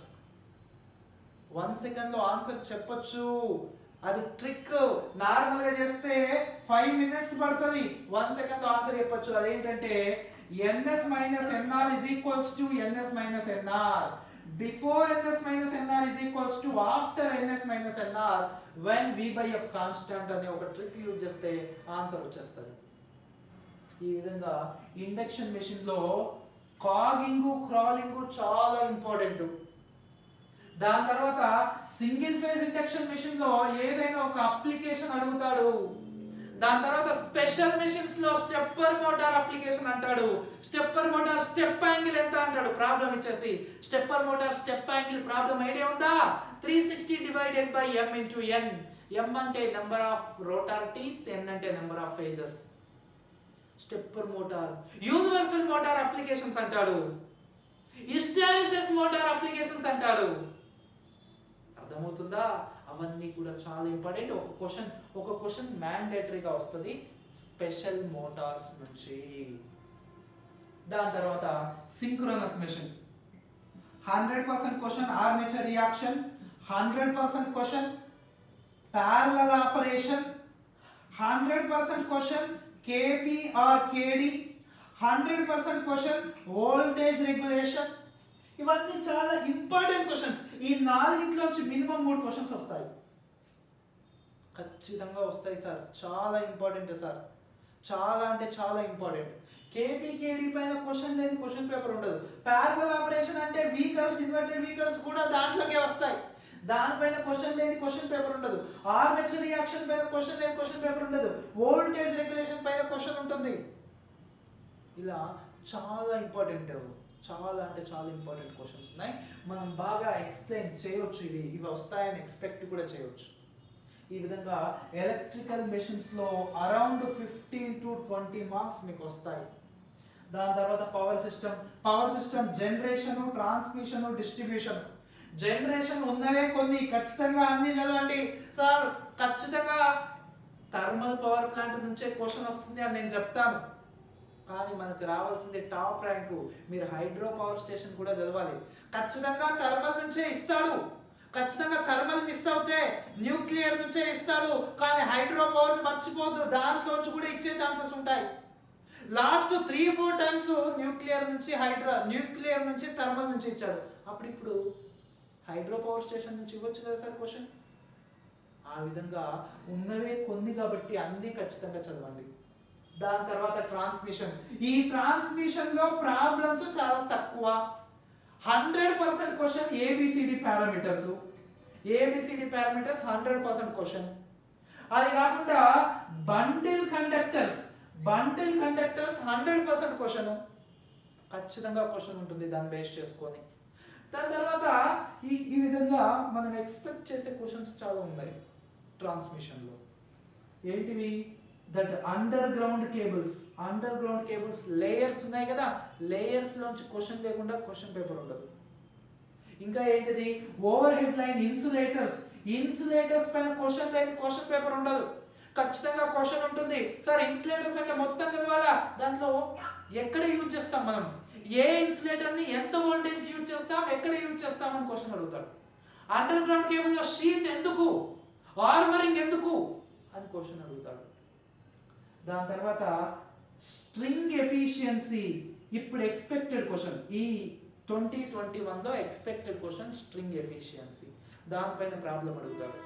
1 సెకండ్ లో ఆన్సర్ చెప్పొచ్చు. అది ట్రిక్. నార్మల్ గా చేస్తే 5 minutes పడుతుంది, 1 second ఆన్సర్ చెప్పొచ్చు. అదేంటంటే ns minus nr is equals to ns minus nr. Before ns minus nr is equals to after ns minus nr when v by f constant అనే ఒక trick use చేస్తే answer వచ్చేస్తుంది. ఈ విధంగా induction machine లో కాగింగ్ crawling చాలా important. దాని తర్వాత సింగిల్ ఫేజ్ ఇండక్షన్ మెషిన్ లో ఏదైనా ఒక అప్లికేషన్ అడుగుతాడు. దాని తర్వాత స్పెషల్ మెషిన్స్ లో స్టెప్పర్ మోటార్ అప్లికేషన్ అంటాడు. స్టెప్పర్ మోటార్ స్టెప్ యాంగిల్ ఎంత అంటాడు ప్రాబ్లం ఇచ్చేసి. Stepper motor step angle problem idea ఉందా? 360 divided by m into n. m అంటే number of rotor teeths, n అంటే number of phases. Stepper motor universal motor applications అంటాడు. Hysteresis motor applications అంటాడు. అర్థమవుతుందా? అవన్నీ కూడా చాలా ఇంపార్టెంట్. ఒక క్వశ్చన్ మ్యాండేటరీగా వస్తుంది స్పెషల్ మోటార్స్ నుంచి. దాని తర్వాత synchronous machine 100% question armature reaction, 100% question parallel operation, 100% question KP or KD, 100% question voltage regulation. ఇవన్నీ చాలా ఇంపార్టెంట్ క్వశ్చన్స్. ఈ నాలుగింట్లోంచి మినిమం 3 క్వశ్చన్స్ వస్తాయి, ఖచ్చితంగా వస్తాయి సార్. చాలా ఇంపార్టెంట్ సార్, చాలా అంటే చాలా ఇంపార్టెంట్. కేపీకేడి పైన క్వశ్చన్ లేని క్వశ్చన్ పేపర్ ఉండదు. ప్యారలల్ ఆపరేషన్ అంటే వీకర్స్, ఇన్వర్టెడ్ వీకర్స్ కూడా దాంట్లోకే వస్తాయి. దానిపైన క్వశ్చన్ లేని క్వశ్చన్ పేపర్ ఉండదు. ఆర్మేచర్ రియాక్షన్ పైన క్వశ్చన్ లేని క్వశ్చన్ పేపర్ ఉండదు. వోల్టేజ్ రెగ్యులేషన్ పైన క్వశ్చన్ ఉంటుంది. ఇలా చాలా ఇంపార్టెంట్, చాలా అంటే చాలా ఇంపార్టెంట్ క్వశ్చన్స్ ఉన్నాయి. మనం బాగా ఎక్స్ప్లెయిన్ చేయొచ్చు, ఇవి వస్తాయని ఎక్స్పెక్ట్ కూడా చేయొచ్చు. ఈ విధంగా ఎలక్ట్రికల్ మెషిన్స్ లో అరౌండ్ 15 to 20 మార్క్స్ మీకు వస్తాయి. దాని తర్వాత power system generation, transmission, distribution. Generation ఉన్నవే కొన్ని, ఖచ్చితంగా అన్ని చదవండి సార్. ఖచ్చితంగా థర్మల్ పవర్ ప్లాంట్ నుంచే క్వశ్చన్ వస్తుంది అని నేను చెప్తాను, కానీ మనకు రావాల్సింది టాప్ ర్యాంకు. మీరు హైడ్రో పవర్ స్టేషన్ కూడా చదవాలి. ఖచ్చితంగా థర్మల్ నుంచే ఇస్తాడు, ఖచ్చితంగా థర్మల్ మిస్ అవుతే న్యూక్లియర్ నుంచే ఇస్తాడు, కానీ హైడ్రో పవర్ మర్చిపోద్దు, దాంట్లోంచి కూడా ఇచ్చే ఛాన్సెస్ ఉంటాయి. లాస్ట్ 3-4 టైమ్స్ న్యూక్లియర్ నుంచి థర్మల్ నుంచి ఇచ్చాడు. ఇప్పుడు హైడ్రో పవర్ స్టేషన్ నుంచి ఇవ్వచ్చు కదా సార్ క్వశ్చన్. ఆ విధంగా ఉన్నవే కొన్ని కాబట్టి అన్ని ఖచ్చితంగా చదవండి. దాని తర్వాత ట్రాన్స్మిషన్. ఈ ట్రాన్స్మిషన్ లో ప్రాబ్లమ్స్ చాలా తక్కువ. 100% క్వశ్చన్ ఏబిసిడి పారామీటర్స్ 100% క్వశ్చన్. అది కాకుండా బండిల్ కండక్టర్స్ 100% క్వశ్చన్, ఖచ్చితంగా క్వశ్చన్ ఉంటుంది దాన్ని బేస్ చేసుకొని. దాని తర్వాత ఈ విధంగా మనం ఎక్స్పెక్ట్ చేసే క్వశ్చన్స్ చాలా ఉన్నాయి ట్రాన్స్మిషన్ లో. ఏంటివి? That under ground cables layers ఉన్నాయి కదా, లేయర్స్ లోంచి క్వశ్చన్ లేకుండా క్వశ్చన్ పేపర్ ఉండదు. ఇంకా ఏంటిది? ఓవర్ హెడ్ లైన్ ఇన్సులేటర్స్ పైన క్వశ్చన్ లేని క్వశ్చన్ పేపర్ ఉండదు, ఖచ్చితంగా క్వశ్చన్ ఉంటుంది. సార్ ఇన్సులేటర్స్ అంటే మొత్తం చదవాలా? దాంట్లో ఎక్కడ యూజ్ చేస్తాం మనం, ఏ ఇన్సులేటర్ ని ఎంత వోల్టేజ్ యూజ్ చేస్తాం, ఎక్కడ యూజ్ చేస్తాం అని క్వశ్చన్ అడుగుతాడు. అండర్ గ్రౌండ్ కేబుల్ లో షీత్ ఎందుకు, ఆర్మరింగ్ ఎందుకు అని క్వశ్చన్ అడుగుతాడు. దాని తర్వాత స్ట్రింగ్ ఎఫిషియన్సీ. ఇప్పుడు ఎక్స్పెక్టెడ్ క్వశ్చన్, ఈ 2021 లో ఎక్స్పెక్టెడ్ క్వశ్చన్ స్ట్రింగ్ ఎఫిషియన్సీ, దానిపైన ప్రాబ్లం అడుగుతారు.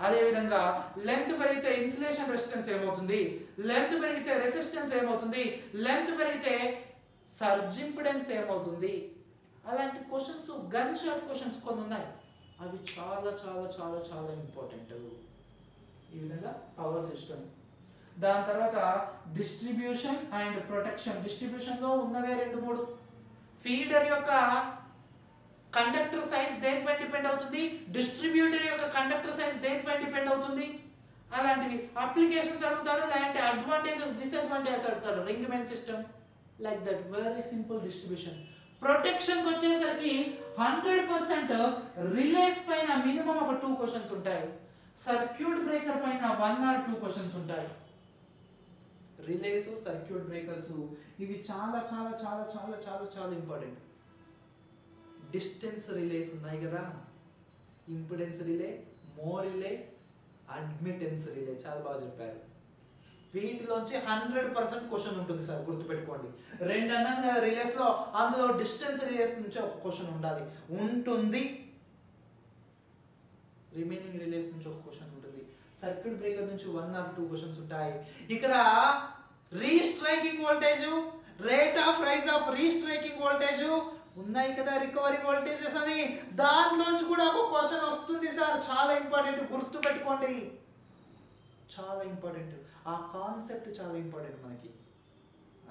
అదే విధంగా లెంత్ పెరిగితే ఇన్సులేషన్ రెసిస్టెన్స్ ఏమవుతుంది, లెంత్ పెరిగితే రెసిస్టెన్స్ ఏమవుతుంది, లెంత్ పెరిగితే సర్జ్ ఇంపెడెన్స్ ఏమవుతుంది. అలాంటి క్వశ్చన్స్, గన్ షాట్ క్వశ్చన్స్ కొన్ని ఉన్నాయి, అవి చాలా చాలా చాలా చాలా ఇంపార్టెంట్. ఈ విధంగా పవర్ సిస్టమ్. దాని తర్వాత డిస్ట్రిబ్యూషన్ అండ్ ప్రొటెక్షన్. డిస్ట్రిబ్యూషన్ లో ఉన్నవే 2-3. ఫీడర్ యొక్క కండక్టర్ సైజ్ దేనిపై డిపెండ్ అవుతుంది, డిస్ట్రిబ్యూటర్ యొక్క కండక్టర్ సైజ్ దేనిపై డిపెండ్ అవుతుంది. అలాంటివి అప్లికేషన్స్ అడుగుతాడు, లేదంటే అడ్వాంటేజెస్ డిసడ్వాంటేజెస్ అడుగుతాడు. Ring main system like that, very simple distribution. Protection వచ్చేసరికి 100% రిలేస్ పైన మినిమం ఒక 2 క్వశ్చన్స్ ఉంటాయి. సర్క్యూట్ బ్రేకర్ పైన 1 or 2 క్వశ్చన్స్ ఉంటాయి. రిలేస్, సర్క్యూట్ బ్రేకర్స్ ఇవి చాలా చాలా చాలా చాలా చాలా చాలా ఇంపార్టెంట్. డిస్టెన్స్ రిలేస్ ఉన్నాయి కదా, ఇంపిడెన్స్ రిలే, మో రిలే, అడ్మిటెన్స్ రిలే, చాలా బాగా చెప్పారు. వీటిలోంచి 100% క్వశ్చన్ ఉంటుంది సార్, గుర్తుపెట్టుకోండి. రెండు అన్నాను కదా రిలేస్ లో, అందులో డిస్టెన్స్ రిలేస్ నుంచి ఒక క్వశ్చన్ ఉండాలి, ఉంటుంది. రిమైనింగ్ రిలేస్ నుంచి ఒక క్వశ్చన్ ఉంటుంది. సర్క్యూట్ బ్రేకర్ నుంచి 1 or 2 క్వశ్చన్స్ ఉంటాయి. ఇక్కడ restriking voltage, rate of rise of restriking voltage ఉన్నాయి కదా, రికవరీ వోల్టేజెస్ అని, దాంట్లోంచి కూడా ఒక క్వశ్చన్ వస్తుంది సార్. చాలా ఇంపార్టెంట్, గుర్తు పెట్టుకోండి, చాలా ఇంపార్టెంట్. ఆ కాన్సెప్ట్ చాలా ఇంపార్టెంట్ మనకి,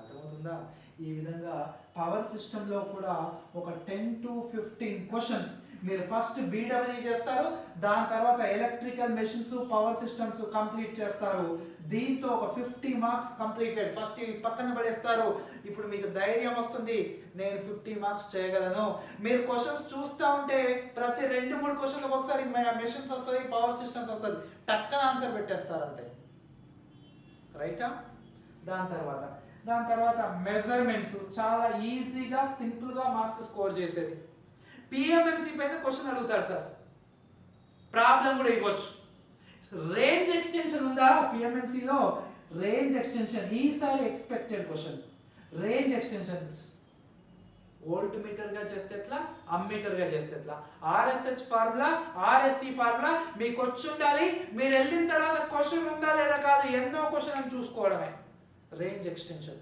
అర్థమవుతుందా? ఈ విధంగా పవర్ సిస్టంలో కూడా ఒక 10 to 15 క్వశ్చన్స్ మీరు ఫస్ట్ బీడబ్ల్యూ చేస్తారు, దాని తర్వాత electrical machines, power systems complete చేస్తారు. దీంతో ఒక 50 మార్క్స్ కంప్లీటెడ్. ఫస్ట్ ఇవి పక్కన పడేస్తారు. ఇప్పుడు మీకు ధైర్యం వస్తుంది, నేను 50 మార్క్స్ చేయగలను. మీరు క్వశ్చన్స్ చూస్తూ ఉంటే ప్రతి 2-3 క్వశ్చన్లకు ఒకసారి మెషిన్స్ వస్తుంది, పవర్ సిస్టమ్స్ వస్తుంది, టక్కన ఆన్సర్ పెట్టేస్తారు అంతే, రైటా? దాని తర్వాత మెజర్మెంట్స్ చాలా ఈజీగా సింపుల్గా మార్క్స్ స్కోర్ చేసేది. పిఎంఎంసి పైన క్వశ్చన్ అడుగుతాడు సార్, ప్రాబ్లం కూడా ఇవ్వచ్చు. రేంజ్ ఎక్స్టెన్షన్ ఉందా పిఎంఎంసిలో? రేంజ్ ఎక్స్టెన్షన్ ఈసారి expected question. Range extensions volt meter గా చేస్తే ఎట్లా, అమ్మీటర్ గా చేస్తే ఎట్లా, ఆర్ఎస్హెచ్ ఫార్ములా, ఆర్ఎస్సి ఫార్ములా మీకు వచ్చి ఉండాలి. మీరు వెళ్ళిన తర్వాత క్వశ్చన్ ఉందా లేదా కాదు, ఎన్నో క్వశ్చన్ అని చూసుకోవడమే. రేంజ్ ఎక్స్టెన్షన్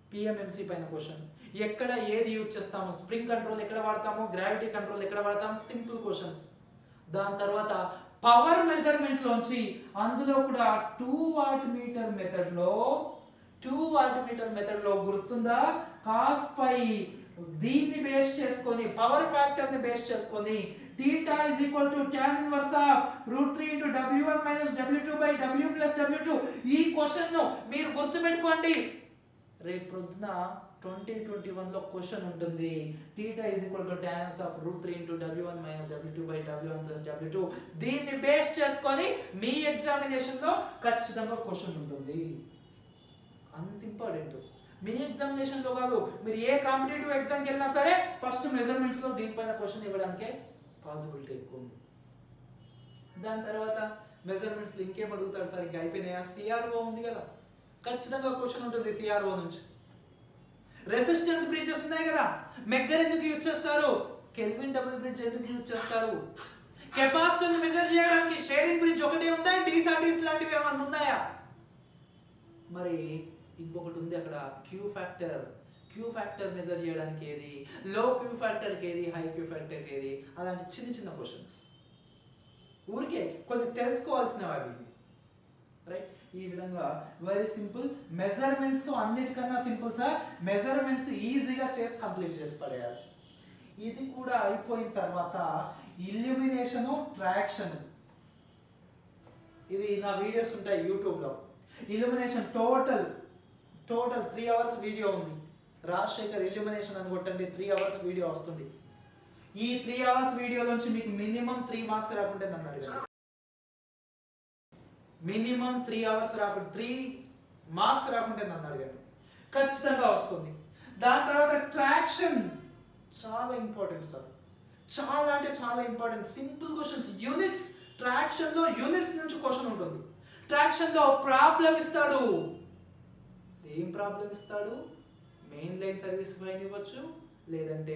పిఎంఎంసి పైన క్వశ్చన్. ఎక్కడ ఏది యూజ్ చేస్తాము, స్ప్రింగ్ కంట్రోల్ ఎక్కడ వాడతాము, గ్రావిటీ కంట్రోల్ ఎక్కడ వాడతాము, సింపుల్ క్వశ్చన్స్. దాని తర్వాత పవర్ మెజర్మెంట్ లోంచి, అందులో కూడా 2 వాట్ మీటర్ మెథడ్ లో గుర్తుందా, కాస్ పై దీన్ని బేస్ చేసుకొని, పవర్ ఫ్యాక్టర్ ని బేస్ చేసుకొని theta is equal to tan inverse of √3 into W1 minus W2 by W plus W2. ఈ క్వశ్చన్ ను మీరు గుర్తుపెట్టుకోండి, రేపు ప్రొద్దున 2021 లో క్వశ్చన్ ఉంటుంది. theta is equal to tan inverse of √3 into W1 minus W2 by W1 plus W2. దీన్ని base చేసుకొని మీ ఎగ్జామినేషన్ లో ఖచ్చితంగా క్వశ్చన్ ఉంటుంది. అంత ఇంపార్టెంట్. మీ ఎగ్జామినేషన్ లో కాదు, మీరు ఏ కాంపిటేటివ్ ఎగ్జామ్కి వెళ్ళినా సరే ఫస్ట్ మెజర్మెంట్స్ లో దీనిపైన క్వశ్చన్ ఇవ్వడానికే పాసిబిలిటీ ఎక్కువ ఉంది. దాని తర్వాత మెజర్మెంట్స్ ఇంకేం అడుగుతాడు సార్, ఇంకా అయిపోయినాయా? సిఆర్ఓ ఉంది కదా, ఖచ్చితంగా క్వశ్చన్ ఉంటుంది సిఆర్ఓ నుంచి. రెసిస్టెన్స్ బ్రిడ్జెస్ ఉన్నాయి కదా, మెగ్గర్ ఎందుకు యూజ్ చేస్తారు, కెల్విన్ డబుల్ బ్రిడ్జ్ ఎందుకు యూజ్ చేస్తారు, కెపాసిటర్ మెజర్ చేయడానికి షేరింగ్ బ్రిడ్జ్ ఒకటే ఉందా, డీసార్టీస్ లాంటివి ఏమన్నా ఉన్నాయా? మరి ఇంకొకటి ఉంది అక్కడ, క్యూ ఫ్యాక్టర్ మెజర్ చేయడానికి ఏది, లో క్యూ ఫ్యాక్టర్కి ఏది, హై క్యూ ఫ్యాక్టర్కి ఏది, అలాంటి చిన్న క్వశ్చన్స్ ఊరికే కొన్ని తెలుసుకోవాల్సినవి అవి, రైట్? ఈ విధంగా వెరీ సింపుల్. మెజర్మెంట్స్ అన్నిటికన్నా సింపుల్ సార్, మెజర్మెంట్స్ ఈజీగా చేసి కంప్లీట్ చేసి పడేయాలి. ఇది కూడా అయిపోయిన తర్వాత ఇల్యూమినేషను, ట్రాక్షన్, ఇది నా వీడియోస్ ఉంటాయి యూట్యూబ్లో. ఇల్యూమినేషన్ టోటల్ 3 hours వీడియో ఉంది. రాజశేఖర్ ఇల్యూమినేషన్ అని కొట్టండి, 3 hours వీడియో వస్తుంది. ఈ 3 hours వీడియోలోంచి మీకు మినిమం 3 మార్క్స్ రాకుంటే నన్ను అడగండి. మినిమం 3 hours రాకుంటే 3 మార్క్స్ రాకుంటే నన్ను అడగండి, ఖచ్చితంగా వస్తుంది. దాని తర్వాత ట్రాక్షన్ చాలా ఇంపార్టెంట్ సార్, చాలా అంటే చాలా important. Simple questions, units. Traction లో యూనిట్స్ నుంచి క్వశ్చన్ ఉంటుంది. ట్రాక్షన్ లో ప్రాబ్లం ఇస్తాడు. ఏం ప్రాబ్లం ఇస్తాడు? మెయిన్ లైన్ సర్వీస్ పైన ఇవ్వచ్చు, లేదంటే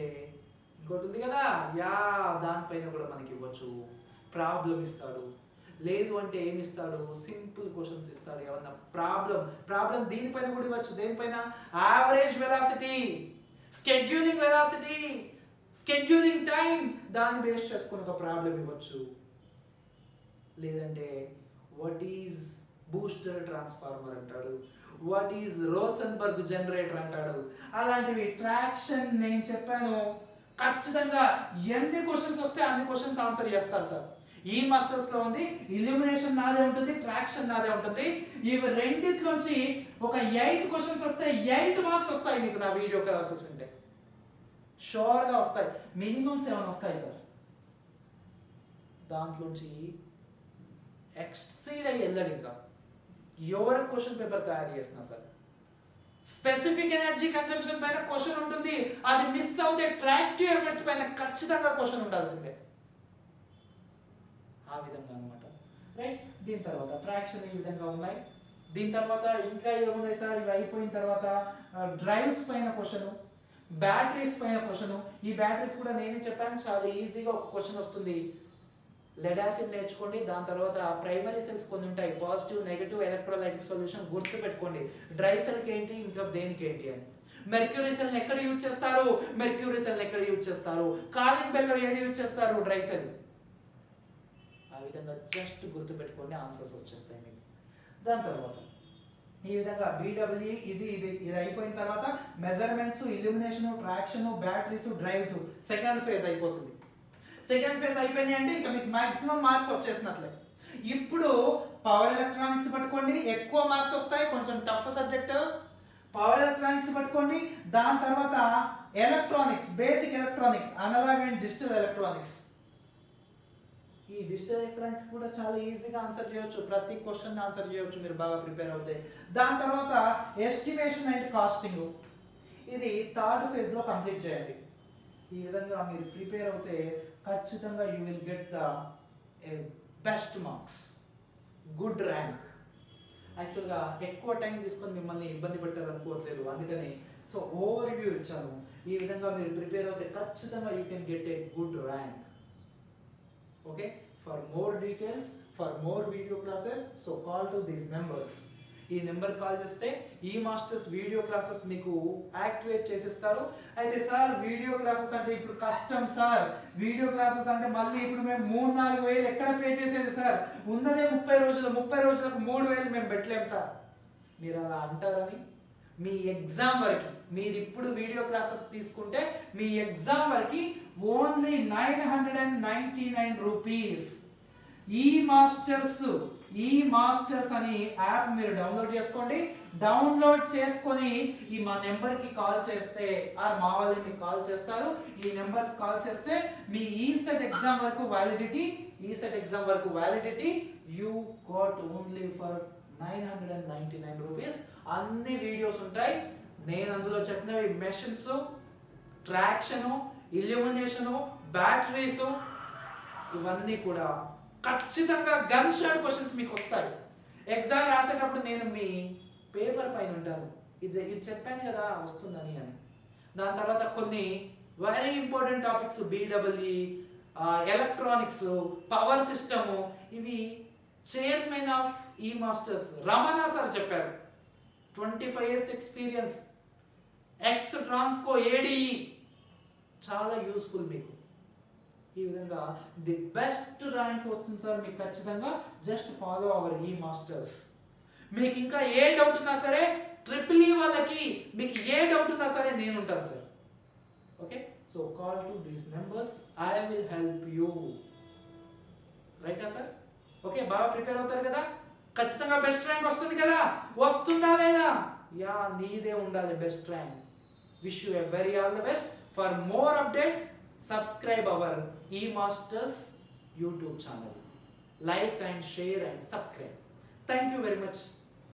ఇంకోటి ఉంది కదా యా, దానిపైన కూడా మనకి ఇవ్వచ్చు. ప్రాబ్లం ఇస్తాడు. లేదు అంటే ఏమి ఇస్తాడు? సింపుల్ క్వశ్చన్స్ ఇస్తాడు. ఏమన్నా ప్రాబ్లం దీనిపైన కూడా ఇవ్వచ్చు. దేనిపైన? Average velocity, scheduling velocity, scheduling time, దాన్ని బేస్ చేసుకుని ఒక ప్రాబ్లం ఇవ్వచ్చు. లేదంటే వాట్ ఈజ్ బూస్టర్ ట్రాన్స్ఫార్మర్ అంటాడు, వాట్ ఈజ్ రోసన్బర్గ్ జనరేటర్ అంటాడు. అలాంటివి ట్రాక్షన్ నేను చెప్పాను, ఖచ్చితంగా ఎన్ని క్వశ్చన్స్ వస్తే అన్ని క్వశ్చన్స్ ఆన్సర్ చేస్తారు సార్. ఈ మాస్టర్స్ లో ఉంది, ఇల్యూమినేషన్ నాదే ఉంటుంది, ట్రాక్షన్ నాదే ఉంటుంది. ఇవి రెండిట్లోంచి ఒక 8 క్వశ్చన్స్ వస్తే 8 మార్క్స్ వస్తాయి మీకు నా వీడియో క్లాసెస్ ఉంటే, షూర్ గా వస్తాయి. మినిమం 7 వస్తాయి సార్. దాంట్లోంచి ఎక్సీడ్ అయ్యి వెళ్ళాడు ఇంకా. ఎవరు క్వశ్చన్ పేపర్ తయారు చేసినా సార్, స్పెసిఫిక్ ఎనర్జీ కన్జంప్షన్ పైన క్వశ్చన్ ఉంటుంది. అది మిస్ అవుతే ట్రాక్టివ్ ఎఫెక్ట్స్ పైన ఖచ్చితంగా క్వశ్చన్ ఉండాల్సిందే. ఆ విధంగా అనమాట. రైట్. దీని తర్వాత ట్రాక్షన్ ఈ విధంగా ఉన్నాయి. దీని తర్వాత ఇంకా ఏమున్నాయి సార్, ఇవి అయిపోయిన తర్వాత డ్రైవ్స్ పైన క్వశ్చన్, బ్యాటరీస్ పైన క్వశ్చన్. ఈ బ్యాటరీస్ కూడా నేనే చెప్పాను, చాలా ఈజీగా ఒక క్వశ్చన్ వస్తుంది. లెడ్ యాసిడ్ నేర్చుకోండి, దాని తర్వాత ప్రైమరీ సెల్స్ కొన్ని ఉంటాయి, పాజిటివ్ నెగటివ్ ఎలక్ట్రోలైటిక్ సొల్యూషన్ గుర్తు పెట్టుకోండి. డ్రై సెల్కి ఏంటి, ఇంకా దేనికి ఏంటి అని. మెర్క్యూరీ సెల్ ఎక్కడ యూజ్ చేస్తారు, మెర్క్యూరీ సెల్ ఎక్కడ యూజ్ చేస్తారు, కాలింగ్ బెల్ లో ఏది యూజ్ చేస్తారు, డ్రై సెల్. ఆ విధంగా జస్ట్ గుర్తు పెట్టుకోండి, ఆన్సర్స్ వచ్చేస్తాయి మీకు. దాని తర్వాత ఈ విధంగా BWE ఇది అయిపోయిన తర్వాత measurements, illumination, traction, batteries, drives second phase అయిపోతుంది. సెకండ్ ఫేజ్ అయిపోయింది అంటే ఇంకా మీకు మాక్సిమం మార్క్స్ వచ్చేసినట్లే. ఇప్పుడు పవర్ ఎలక్ట్రానిక్స్ పట్టుకోండి, ఎక్కువ మార్క్స్ వస్తాయి, కొంచెం టఫ్ సబ్జెక్ట్. పవర్ ఎలక్ట్రానిక్స్ పట్టుకోండి, దాని తర్వాత electronics, basic electronics, analog and digital electronics. ఈ డిజిటల్ ఎలక్ట్రానిక్స్ కూడా చాలా ఈజీగా ఆన్సర్ చేయొచ్చు, ప్రతి క్వశ్చన్ ఆన్సర్ చేయొచ్చు మీరు బాగా ప్రిపేర్ అవుతే. దాని తర్వాత ఎస్టిమేషన్ అండ్ కాస్టింగ్, ఇది థర్డ్ ఫేజ్ లో కంప్లీట్ చేయండి. ఈ విధంగా మీరు ప్రిపేర్ అవుతే ఖచ్చితంగా you will get the best marks, good rank. యాక్చువల్గా ఎక్కువ టైం తీసుకొని మిమ్మల్ని ఇబ్బంది పెట్టాలనుకోవట్లేదు, అందుకని సో ఓవర్ వ్యూ ఇచ్చాను. ఈ విధంగా మీరు ప్రిపేర్ అవుతే ఖచ్చితంగా you can get a good rank. Okay, for more details, for more video classes, so call to these numbers. ఈ నెంబర్ కాల్ చేస్తే ఈ మాస్టర్స్ వీడియో క్లాసెస్ మీకు యాక్టివేట్ చేసేస్తారు. అయితే సార్ వీడియో క్లాసెస్ అంటే ఇప్పుడు కష్టం సార్, వీడియో క్లాసెస్ అంటే మళ్ళీ ఇప్పుడు మేము 3-4 వేలు ఎక్కడ పే చేసేది సార్, ఉన్నదే 30 రోజులు, 30 రోజులకు 3,000 మేము పెట్టలేము సార్. మీరు అలా అంటారని మీ ఎగ్జామ్ వరకు, మీరు ఇప్పుడు వీడియో క్లాసెస్ తీసుకుంటే మీ ఎగ్జామ్ వరకు ఓన్లీ 999 రూపీస్. ఈ మాస్టర్స్ అని యాప్ మీరు డౌన్లోడ్ చేసుకోండి. డౌన్లోడ్ చేసుకొని ఈ మా నెంబర్కి కాల్ చేస్తే మా వాళ్ళు మీకు కాల్ చేస్తారు. ఈ నెంబర్స్ కాల్ చేస్తే మీ ఈసెట్ ఎగ్జామ్ వరకు validity you got only for 999 rupees. అన్ని వీడియోస్ ఉంటాయి. నేను అందులో చెప్పినవి మెషిన్స్, ట్రాక్షను, ఇల్యూమినేషను, బ్యాటరీస్, ఇవన్నీ కూడా ఖచ్చితంగా గన్ షాట్ క్వశ్చన్స్ మీకు వస్తాయి. ఎగ్జామ్ రాసేటప్పుడు నేను మీ పేపర్ పైన ఉంటాను, ఇది చెప్పాను కదా వస్తుందని అని. దాని తర్వాత కొన్ని very important topics, BWE, electronics, power system, ఇవి చైర్మన్ ఆఫ్ ఈ మాస్టర్స్ రమణ సార్ చెప్పారు. 25 years experience, X Transco ADE, చాలా యూస్ఫుల్ మీకు. ఈ విధంగా ది బెస్ట్ ర్యాంక్ వస్తుంది సార్ మీకు ఖచ్చితంగా. జస్ట్ ఫాలో అవర్ ఈ మాస్టర్స్. మీకు ఇంకా ఏ డౌట్ ఉన్నా సరే, EEE వాళ్ళకి మీకు ఏ డౌట్ ఉన్నా సరే నేను ఉంటాను sir. Okay, so call to these numbers, I will help you. రైటా సార్? ఓకే, బాగా ప్రిపేర్ అవుతారు కదా, ఖచ్చితంగా బెస్ట్ ర్యాంక్ వస్తుంది కదా, వస్తుందా లేదా? యా, నీదే ఉండాలి best rank. Wish you a very all the best. For more updates subscribe our eMasters YouTube channel. Like and share and subscribe. Thank you very much.